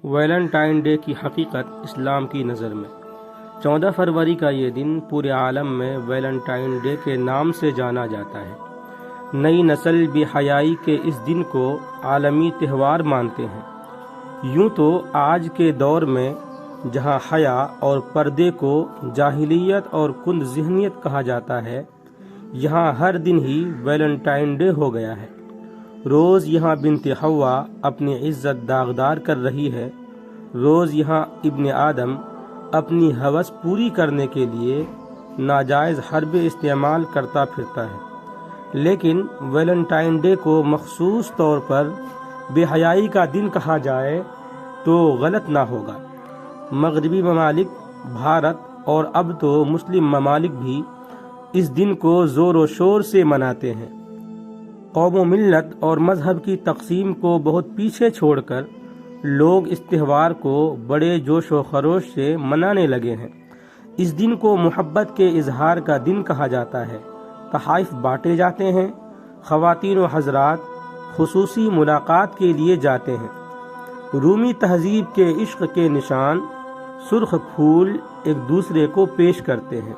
Valentine day کی حقیقت اسلام کی نظر میں 14 فروری کا یہ دن پورے عالم میں ویلنٹائن ڈے کے نام سے جانا جاتا ہے۔ نئی نسل بے حیائی کے اس دن کو عالمی تہوار مانتے ہیں۔ یوں تو آج کے دور میں جہاں حیا اور پردے کو جاہلیت اور کند ذہنیت کہا جاتا ہے، یہاں ہر دن ہی ویلنٹائن ڈے ہو گیا ہے۔ روز یہاں بنت حوا اپنی عزت داغدار کر رہی ہے، روز یہاں ابن آدم اپنی ہوس پوری کرنے کے لیے ناجائز حربے استعمال کرتا پھرتا ہے۔ لیکن ویلنٹائن ڈے کو مخصوص طور پر بے حیائی کا دن کہا جائے تو غلط نہ ہوگا۔ مغربی ممالک، بھارت اور اب تو مسلم ممالک بھی اس دن کو زور و شور سے مناتے ہیں۔ قوم و ملت اور مذہب کی تقسیم کو بہت پیچھے چھوڑ کر لوگ اس تہوار کو بڑے جوش و خروش سے منانے لگے ہیں۔ اس دن کو محبت کے اظہار کا دن کہا جاتا ہے۔ تحائف بانٹے جاتے ہیں، خواتین و حضرات خصوصی ملاقات کے لیے جاتے ہیں۔ رومی تہذیب کے عشق کے نشان سرخ پھول ایک دوسرے کو پیش کرتے ہیں۔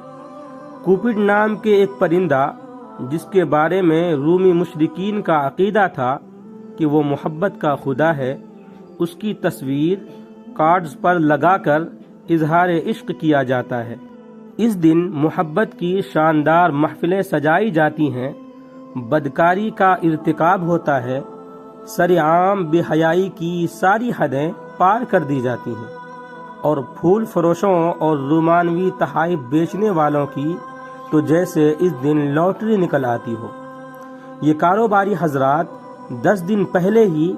کوپڈ نام کے ایک پرندہ جس کے بارے میں رومی مشرکین کا عقیدہ تھا کہ وہ محبت کا خدا ہے، اس کی تصویر کارڈز پر لگا کر اظہار عشق کیا جاتا ہے۔ اس دن محبت کی شاندار محفلیں سجائی جاتی ہیں، بدکاری کا ارتکاب ہوتا ہے، سرعام بے حیائی کی ساری حدیں پار کر دی جاتی ہیں، اور پھول فروشوں اور رومانوی تحائف بیچنے والوں کی تو جیسے اس دن لاٹری نکل آتی ہو۔ یہ کاروباری حضرات 10 دن پہلے ہی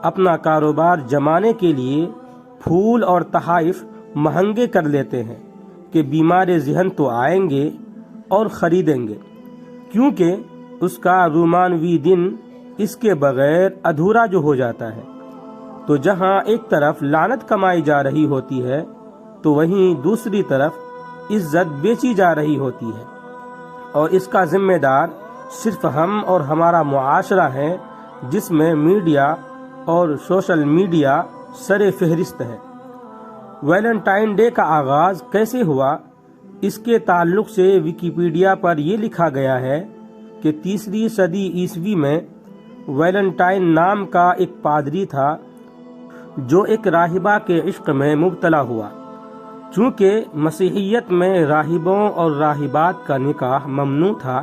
اپنا کاروبار جمانے کے لیے پھول اور تحائف مہنگے کر لیتے ہیں کہ بیمار ذہن تو آئیں گے اور خریدیں گے، کیونکہ اس کا رومانوی دن اس کے بغیر ادھورا جو ہو جاتا ہے۔ تو جہاں ایک طرف لعنت کمائی جا رہی ہوتی ہے تو وہیں دوسری طرف عزت بیچی جا رہی ہوتی ہے، اور اس کا ذمہ دار صرف ہم اور ہمارا معاشرہ ہے، جس میں میڈیا اور سوشل میڈیا سر فہرست ہے۔ ویلنٹائن ڈے کا آغاز کیسے ہوا؟ اس کے تعلق سے ویکیپیڈیا پر یہ لکھا گیا ہے کہ 3 صدی عیسوی میں ویلنٹائن نام کا ایک پادری تھا جو ایک راہبہ کے عشق میں مبتلا ہوا۔ چونکہ مسیحیت میں راہبوں اور راہبات کا نکاح ممنوع تھا،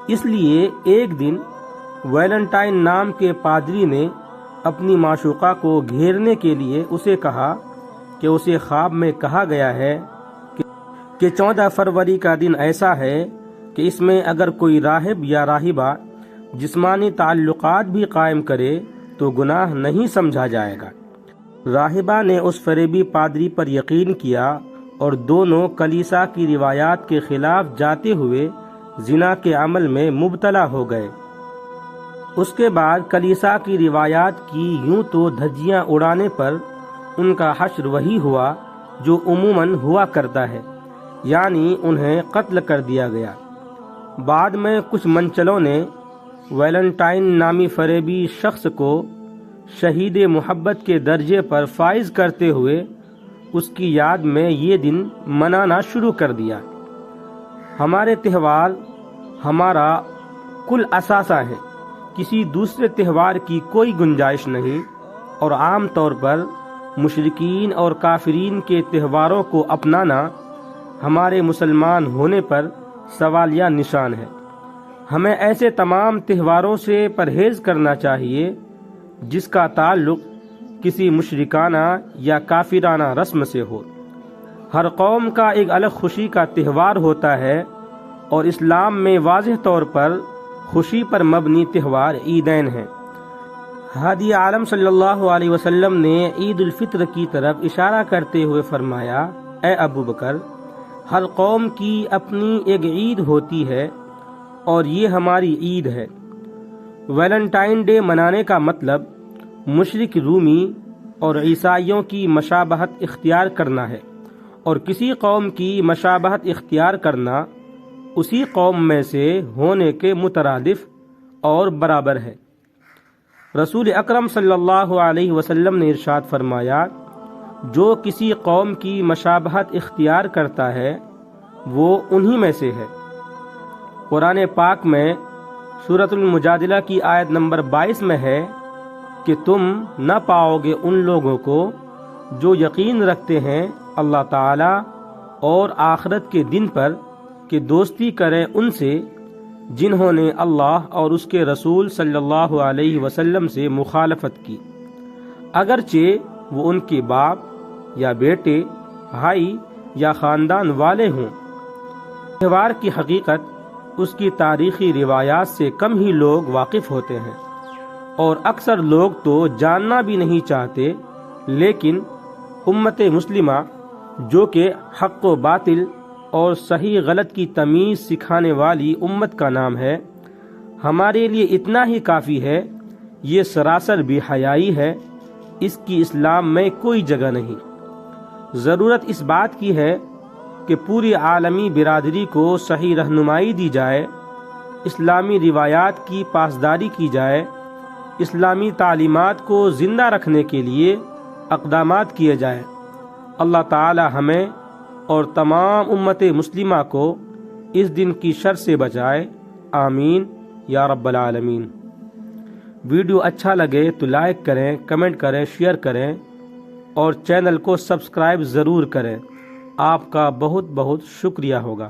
اس لیے ایک دن ویلنٹائن نام کے پادری نے اپنی معشوقہ کو گھیرنے کے لیے اسے کہا کہ اسے خواب میں کہا گیا ہے کہ 14 فروری کا دن ایسا ہے کہ اس میں اگر کوئی راہب یا راہبہ جسمانی تعلقات بھی قائم کرے تو گناہ نہیں سمجھا جائے گا۔ راہبہ نے اس فریبی پادری پر یقین کیا اور دونوں کلیسا کی روایات کے خلاف جاتے ہوئے زنا کے عمل میں مبتلا ہو گئے۔ اس کے بعد کلیسا کی روایات کی یوں تو دھجیاں اڑانے پر ان کا حشر وہی ہوا جو عموماً ہوا کرتا ہے، یعنی انہیں قتل کر دیا گیا۔ بعد میں کچھ منچلوں نے ویلنٹائن نامی فریبی شخص کو شہید محبت کے درجے پر فائز کرتے ہوئے اس کی یاد میں یہ دن منانا شروع کر دیا۔ ہمارے تہوار ہمارا کل اثاثہ ہے، کسی دوسرے تہوار کی کوئی گنجائش نہیں، اور عام طور پر مشرکین اور کافرین کے تہواروں کو اپنانا ہمارے مسلمان ہونے پر سوالیہ نشان ہے۔ ہمیں ایسے تمام تہواروں سے پرہیز کرنا چاہیے جس کا تعلق کسی مشرکانہ یا کافرانہ رسم سے ہو۔ ہر قوم کا ایک الگ خوشی کا تہوار ہوتا ہے، اور اسلام میں واضح طور پر خوشی پر مبنی تہوار عیدین ہیں۔ ہادی عالم صلی اللہ علیہ وسلم نے عید الفطر کی طرف اشارہ کرتے ہوئے فرمایا، اے ابو بکر، ہر قوم کی اپنی ایک عید ہوتی ہے اور یہ ہماری عید ہے۔ ویلنٹائن ڈے منانے کا مطلب مشرک رومی اور عیسائیوں کی مشابہت اختیار کرنا ہے، اور کسی قوم کی مشابہت اختیار کرنا اسی قوم میں سے ہونے کے مترادف اور برابر ہے۔ رسول اکرم صلی اللہ علیہ وسلم نے ارشاد فرمایا، جو کسی قوم کی مشابہت اختیار کرتا ہے وہ انہی میں سے ہے۔ قرآن پاک میں سورۃ المجادلہ کی آیت نمبر 22 میں ہے کہ تم نہ پاؤ گے ان لوگوں کو جو یقین رکھتے ہیں اللہ تعالی اور آخرت کے دن پر کہ دوستی کریں ان سے جنہوں نے اللہ اور اس کے رسول صلی اللہ علیہ وسلم سے مخالفت کی، اگرچہ وہ ان کے باپ یا بیٹے، بھائی یا خاندان والے ہوں۔ تہوار کی حقیقت اس کی تاریخی روایات سے کم ہی لوگ واقف ہوتے ہیں، اور اکثر لوگ تو جاننا بھی نہیں چاہتے، لیکن امت مسلمہ جو کہ حق و باطل اور صحیح غلط کی تمیز سکھانے والی امت کا نام ہے، ہمارے لیے اتنا ہی کافی ہے۔ یہ سراسر بے حیائی ہے، اس کی اسلام میں کوئی جگہ نہیں۔ ضرورت اس بات کی ہے کہ پوری عالمی برادری کو صحیح رہنمائی دی جائے، اسلامی روایات کی پاسداری کی جائے، اسلامی تعلیمات کو زندہ رکھنے کے لیے اقدامات کیے جائیں۔ اللہ تعالی ہمیں اور تمام امت مسلمہ کو اس دن کی شر سے بچائے، آمین یا رب العالمین۔ ویڈیو اچھا لگے تو لائک کریں، کمنٹ کریں، شیئر کریں اور چینل کو سبسکرائب ضرور کریں۔ آپ کا بہت بہت شکریہ ہوگا۔